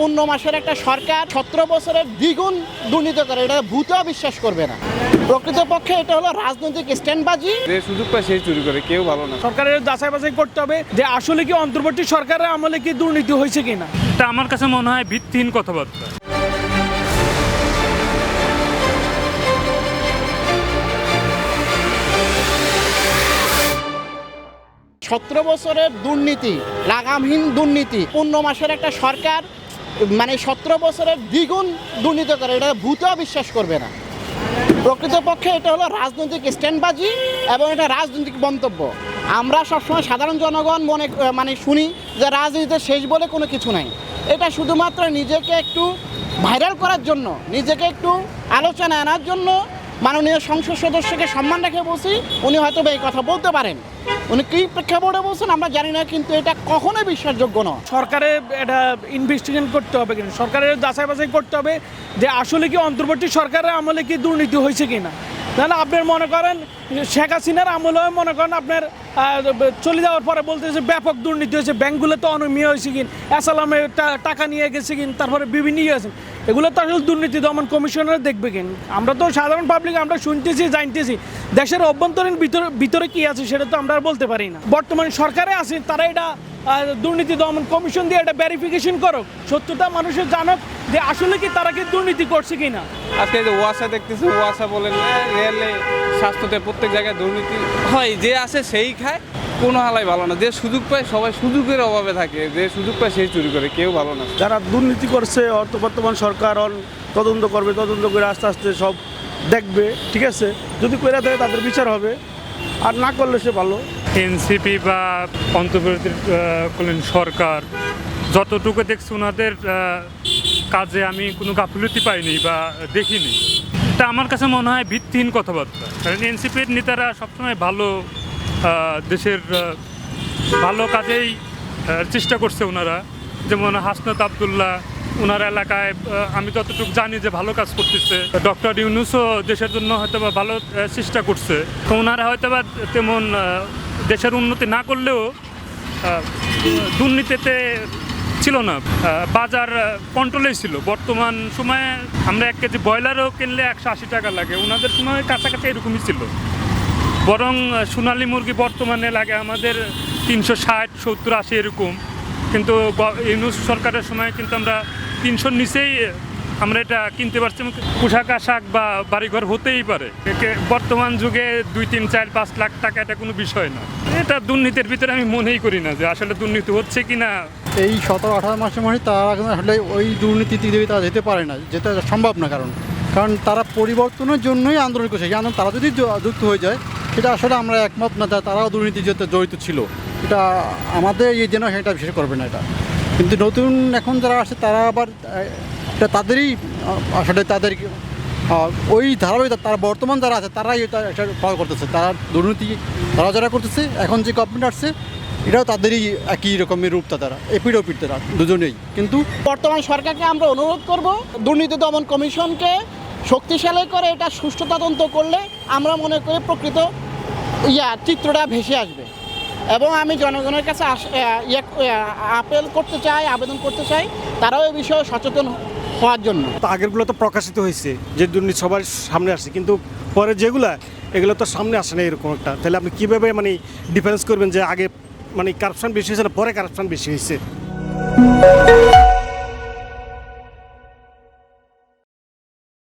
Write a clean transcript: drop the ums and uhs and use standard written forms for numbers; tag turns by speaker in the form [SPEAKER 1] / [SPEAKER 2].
[SPEAKER 1] 15 মাসের একটা সরকার 17 বছরের দ্বিগুণ দুর্নীতি করে, এটা ভূতেও বিশ্বাস করবে না। প্রকৃতপক্ষে এটা হলো রাজনৈতিক স্ট্যান্ডবাজি।
[SPEAKER 2] যে সুযোগ পায় সেই চুরি করে, কেউ ভালো না।
[SPEAKER 3] সরকারের যাচাই বাছাই করতে হবে যে আসলে কি অন্তর্বর্তী সরকারের আমলে কি দুর্নীতি হয়েছে কিনা।
[SPEAKER 4] তা আমার কাছে মনে হয় ভিত্তিহীন কথাবার্তা।
[SPEAKER 1] 17 বছরের দুর্নীতি, লাগামহীন দুর্নীতি, 15 মাসের একটা সরকার 17 বছরের দ্বিগুণ দুর্নীতি করে, এটা ভূতেও বিশ্বাস করবে না। প্রকৃতপক্ষে এটা হলো রাজনৈতিক স্ট্যান্ডবাজি এবং এটা রাজনৈতিক মন্তব্য। আমরা সবসময় সাধারণ জনগণ শুনি যে রাজনীতিতে শেষ বলে কোনো কিছু নাই। এটা শুধুমাত্র নিজেকে একটু ভাইরাল করার জন্য, নিজেকে একটু আলোচনা আনার জন্য মাননীয় সংসদ সদস্যকে সম্মান রেখে বলছি। উনি হয়তো এই কথা বলতে পারেন, উনি কী প্রেক্ষাপটে বলছেন আমরা জানি না, কিন্তু এটা কখনোই বিশ্বাসযোগ্য নয়।
[SPEAKER 3] সরকারের এটা ইনভেস্টিগেশন করতে হবে কিনা, সরকারের যাচাই বাছাই করতে হবে যে আসলে কি অন্তর্বর্তী সরকারের আমলে কি দুর্নীতি হয়েছে কিনা। তাহলে আপনার মনে করেন শেখ হাসিনার আমলে মনে করেন আপনার চলে যাওয়ার পরে বলতেছে ব্যাপক দুর্নীতি হয়েছে, ব্যাঙ্কগুলো তো অনিয়মিত হয়েছে কিন, অ্যাসালামে টাকা নিয়ে গেছে কিন, তারপরে বিভিন্ন ইয়ে আছে, এগুলো তো আসলে দুর্নীতি দমন কমিশনার দেখবে কিন। আমরা তো সাধারণ পাবলিক আমরা শুনতেছি জানতেছি, দেশের অভ্যন্তরীণ ভিতরে কী আছে সেটা তো আমরা আর বলতে পারি না। বর্তমান সরকারে আছে, তারা এটা দুর্নীতি দমন কমিশন দিয়ে এটা ভেরিফিকেশন করুক, সত্যতা মানুষের জানুক যে আসলে কি তারা কি দুর্নীতি করছে কিনা।
[SPEAKER 2] আজকে যে ওয়াসা দেখতেছি, ওয়াসা বলেন রেলে, স্বাস্থ্যতে, প্রত্যেক জায়গায় দুর্নীতি হয়। যে আসে সেই খায়, কোনো হালাই ভালো না। যে সুযোগ পায় সবাই সুযোগের অভাবে থাকে, যে সুযোগ পায় সেই চুরি করে, কেউ ভালো না।
[SPEAKER 5] যারা দুর্নীতি করছে বর্তমান সরকার তদন্ত করবে, তদন্ত করে আস্তে আস্তে সব দেখবে, ঠিক আছে। যদি করে দেয় তাদের বিচার হবে, আর না করলে সে ভালো।
[SPEAKER 4] এনসিপি বা অন্তর্বর্তীকালীন সরকার যতটুকু দেখছি ওনাদের কাজে আমি কোনো গাফিলতি পাইনি বা দেখিনি। তা আমার কাছে মনে হয় ভিত্তিহীন কথাবার্তা। কারণ এনসিপির নেতারা সবসময় ভালো, দেশের ভালো কাজেই চেষ্টা করছে ওনারা। যেমন হাসনাত আবদুল্লাহ ওনার এলাকায় আমি যতটুকু জানি যে ভালো কাজ করতেছে। ডক্টর ইউনূসও দেশের জন্য হয়তো বা ভালো চেষ্টা করছে। তো ওনারা হয়তো বা তেমন দেশের উন্নতি না করলেও দুর্নীতিতে ছিল না, বাজার কন্ট্রোলেই ছিল। বর্তমান সময়ে আমরা 1 কেজি ব্রয়লারও কিনলে 180 টাকা লাগে, ওনাদের সময় কাছাকাছি এরকমই ছিল। বরং সোনালী মুরগি বর্তমানে লাগে আমাদের 360, 70, 80 এরকম। কিন্তু ইউনূস সরকারের সময় কিন্তু আমরা 300-র নিচেই আমরা এটা কিনতে পারছি। পোশাক আশাক বা বাড়িঘর হতেই পারে। বর্তমান যুগে 2, 3, 4, 5 লাখ টাকা এটা কোনো বিষয় না। এটা দুর্নীতির ভিতরে আমি মনেই করি না যে আসলে দুর্নীতি হচ্ছে কি না।
[SPEAKER 6] এই 17-18 মাসের মধ্যে তারা আসলে ওই দুর্নীতিতে তারা যেতে পারে না, যেতে সম্ভব না। কারণ তারা পরিবর্তনের জন্যই আন্দোলন করছে। এই আন্দোলন তারা যদি যুক্ত হয়ে যায়, সেটা আসলে আমরা একমত না, তারাও দুর্নীতিতে জড়িত ছিল। এটা আমাদের এই জেনারেশন এটা বিশ্বাস করবে না এটা। কিন্তু নতুন এখন যারা আসে তারা আবার এটা তাদেরই আসলে তাদের ওই ধারাবাহিকতা, তারা বর্তমান যারা আছে তারাই এটা ফলো করতেছে। তারা দুর্নীতি তারা যারা করতেছে, এখন যে গভর্নমেন্ট আসছে এটাও তাদেরই একই রকমের রূপটা, তারা এপিড তারা দুজনেই। কিন্তু
[SPEAKER 1] বর্তমান সরকারকে আমরা অনুরোধ করব দুর্নীতি দমন কমিশনকে শক্তিশালী করে এটা সুষ্ঠু তদন্ত করলে আমরা মনে করি প্রকৃত চিত্রটা ভেসে আসবে। এবং আমি জনগণের কাছে আবেদন করতে চাই তারাও এই বিষয়ে সচেতন হওয়ার জন্য।
[SPEAKER 5] আগেরগুলো তো প্রকাশিত হয়েছে যে দুর্নীতি সবার সামনে আসছে, কিন্তু পরে এগুলো তো সামনে আসে না এরকম একটা। তাহলে আপনি কীভাবে ডিফারেন্স করবেন যে আগে কারাপশন বেশি হয়েছে না পরে কারাপশন বেশি হয়েছে?